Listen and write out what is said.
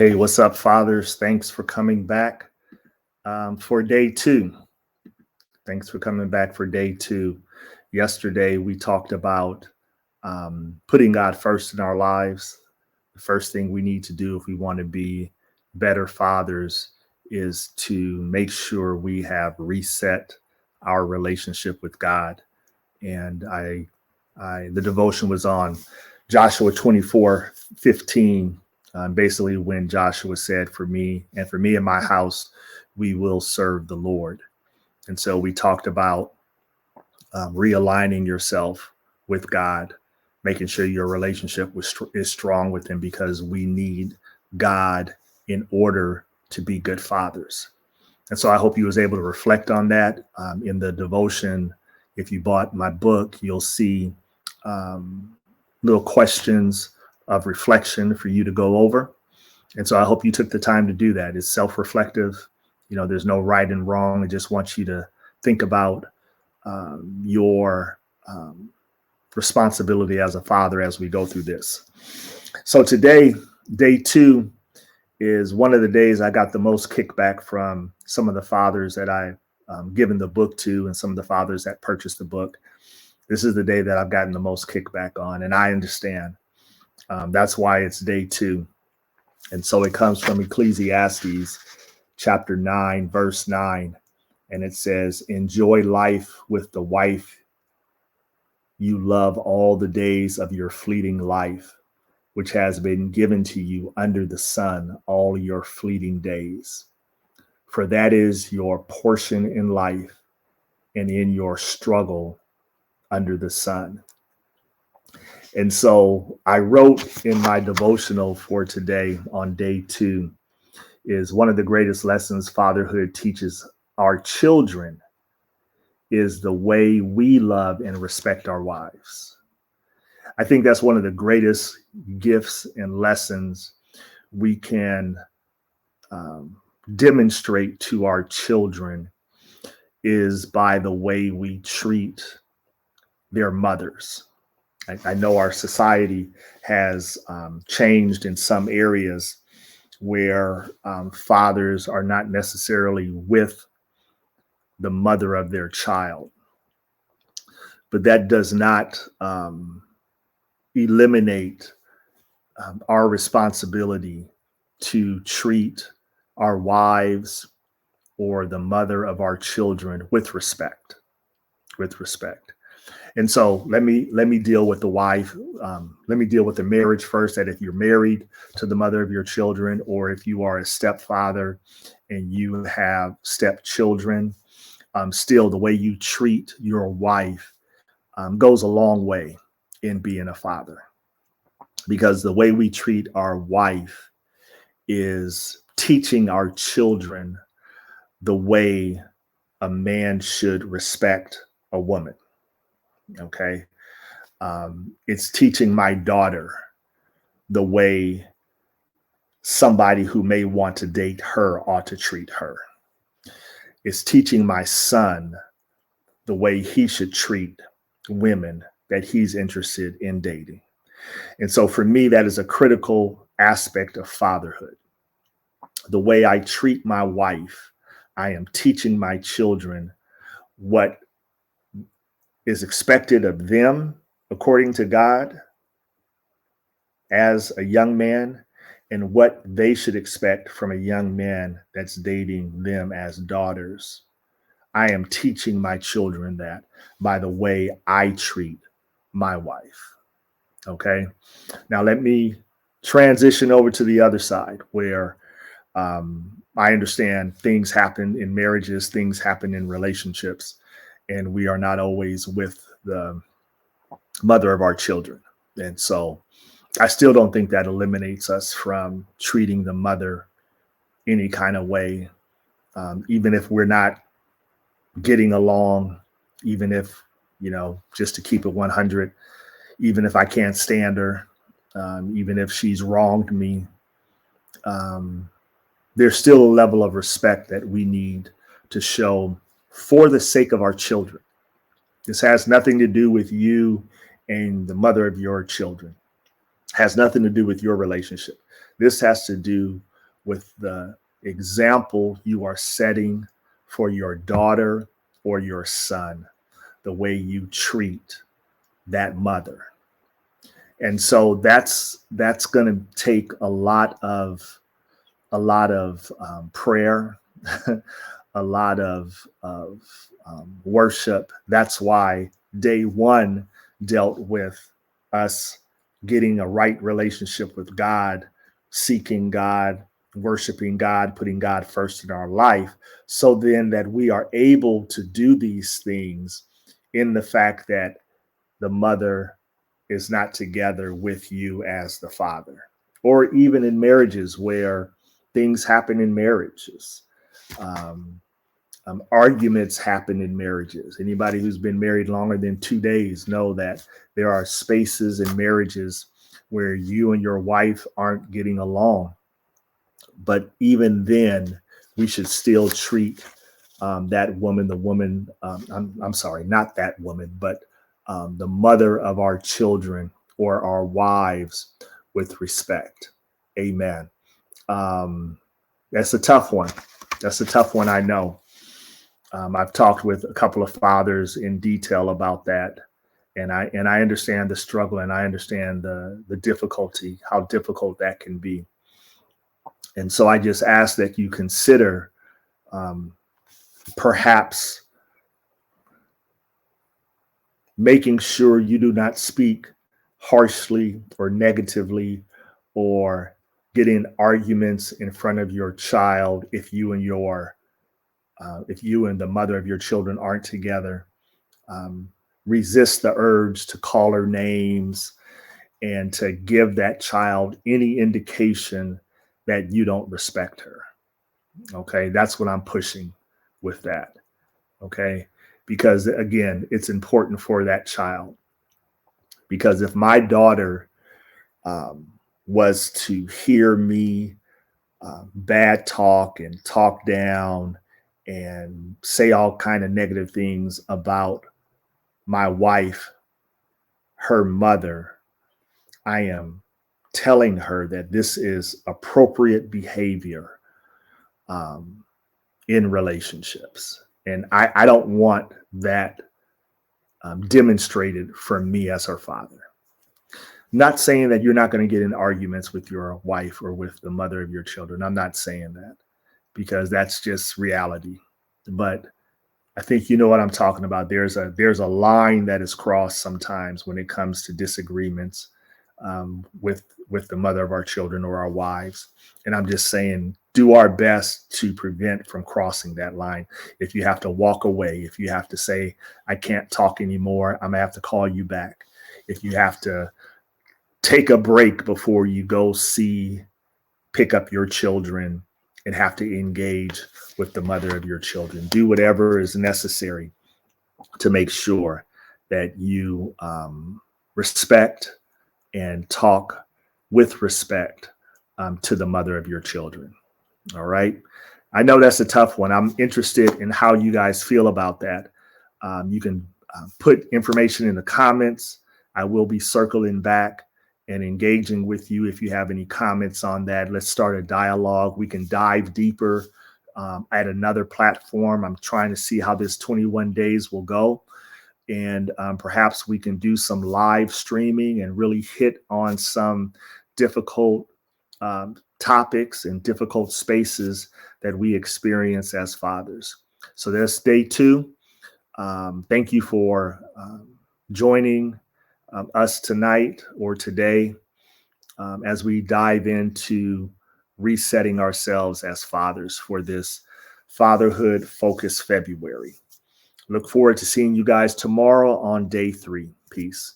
Hey, what's up, fathers? Thanks for coming back for day two. Thanks for coming back for day two. Yesterday, we talked about putting God first in our lives. The first thing we need to do if we want to be better fathers is to make sure we have reset our relationship with God. And the devotion was on Joshua 24:15. Basically, when Joshua said, for me and my house, we will serve the Lord. And so we talked about realigning yourself with God, making sure your relationship is strong with him, because we need God in order to be good fathers. And so I hope you was able to reflect on that in the devotion. If you bought my book, you'll see little questions of reflection for you to go over. And so I hope you took the time to do that. It's self-reflective. There's no right and wrong. I just want you to think about your responsibility as a father as we go through this. So today, day two, is one of the days I got the most kickback from some of the fathers that I've given the book to, and some of the fathers that purchased the book. This is the day that I've gotten the most kickback on, and I understand. That's why it's day two. And so it comes from Ecclesiastes chapter 9, verse 9. And it says, enjoy life with the wife you love all the days of your fleeting life, which has been given to you under the sun all your fleeting days. For that is your portion in life and in your struggle under the sun. And so I wrote in my devotional for today on day two, is one of the greatest lessons fatherhood teaches our children is the way we love and respect our wives. I think that's one of the greatest gifts and lessons we can demonstrate to our children, is by the way we treat their mothers. I know our society has changed in some areas where fathers are not necessarily with the mother of their child. But that does not eliminate our responsibility to treat our wives or the mother of our children with respect. And so let me deal with the wife. Let me deal with the marriage first, that if you're married to the mother of your children, or if you are a stepfather and you have stepchildren, still the way you treat your wife goes a long way in being a father. Because the way we treat our wife is teaching our children the way a man should respect a woman. Okay. It's teaching my daughter the way somebody who may want to date her ought to treat her. It's teaching my son the way he should treat women that he's interested in dating. And so for me, that is a critical aspect of fatherhood. The way I treat my wife, I am teaching my children what is expected of them according to God as a young man, and what they should expect from a young man that's dating them as daughters. I am teaching my children that by the way I treat my wife. Okay. Now let me transition over to the other side, where I understand things happen in marriages, things happen in relationships, and we are not always with the mother of our children. And so I still don't think that eliminates us from treating the mother any kind of way, even if we're not getting along, even if, just to keep it 100, even if I can't stand her, even if she's wronged me, there's still a level of respect that we need to show for the sake of our children. This has nothing to do with you and the mother of your children. It has nothing to do with your relationship. This has to do with the example you are setting for your daughter or your son, the way you treat that mother. And so that's going to take a lot of prayer, a lot of worship. That's why day one dealt with us getting a right relationship with God, seeking God, worshiping God, putting God first in our life, so then that we are able to do these things in the fact that the mother is not together with you as the father, or even in marriages where things happen in marriages. Um, Arguments happen in marriages. Anybody who's been married longer than 2 days know that there are spaces in marriages where you and your wife aren't getting along. But even then, we should still treat that woman, the woman, I'm sorry, not that woman, but the mother of our children or our wives with respect. Amen. That's a tough one. That's a tough one, I know. I've talked with a couple of fathers in detail about that, and I understand the struggle, and I understand the difficulty, how difficult that can be. And so I just ask that you consider perhaps making sure you do not speak harshly or negatively or get in arguments in front of your child if you and the mother of your children aren't together. Resist the urge to call her names and to give that child any indication that you don't respect her. Okay, that's what I'm pushing with that. Okay, because again, it's important for that child. Because if my daughter was to hear me bad talk and talk down and say all kind of negative things about my wife, her mother, I am telling her that this is appropriate behavior in relationships. And I don't want that demonstrated from me as her father. Not saying that you're not going to get in arguments with your wife or with the mother of your children. I'm not saying that, because that's just reality. But I think you know what I'm talking about. There's a line that is crossed sometimes when it comes to disagreements with the mother of our children or our wives. And I'm just saying, do our best to prevent from crossing that line. If you have to walk away, if you have to say, I can't talk anymore, I'm gonna have to call you back. If you have to take a break before you go pick up your children and have to engage with the mother of your children, do whatever is necessary to make sure that you respect and talk with respect to the mother of your children. All right. I know that's a tough one. I'm interested in how you guys feel about that. You can put information in the comments. I will be circling back and engaging with you if you have any comments on that. Let's start a dialogue. We can dive deeper at another platform. I'm trying to see how this 21 days will go. And perhaps we can do some live streaming and really hit on some difficult topics and difficult spaces that we experience as fathers. So that's day 2. Thank you for joining us tonight or today as we dive into resetting ourselves as fathers for this Fatherhood Focus February. Look forward to seeing you guys tomorrow on day 3. Peace.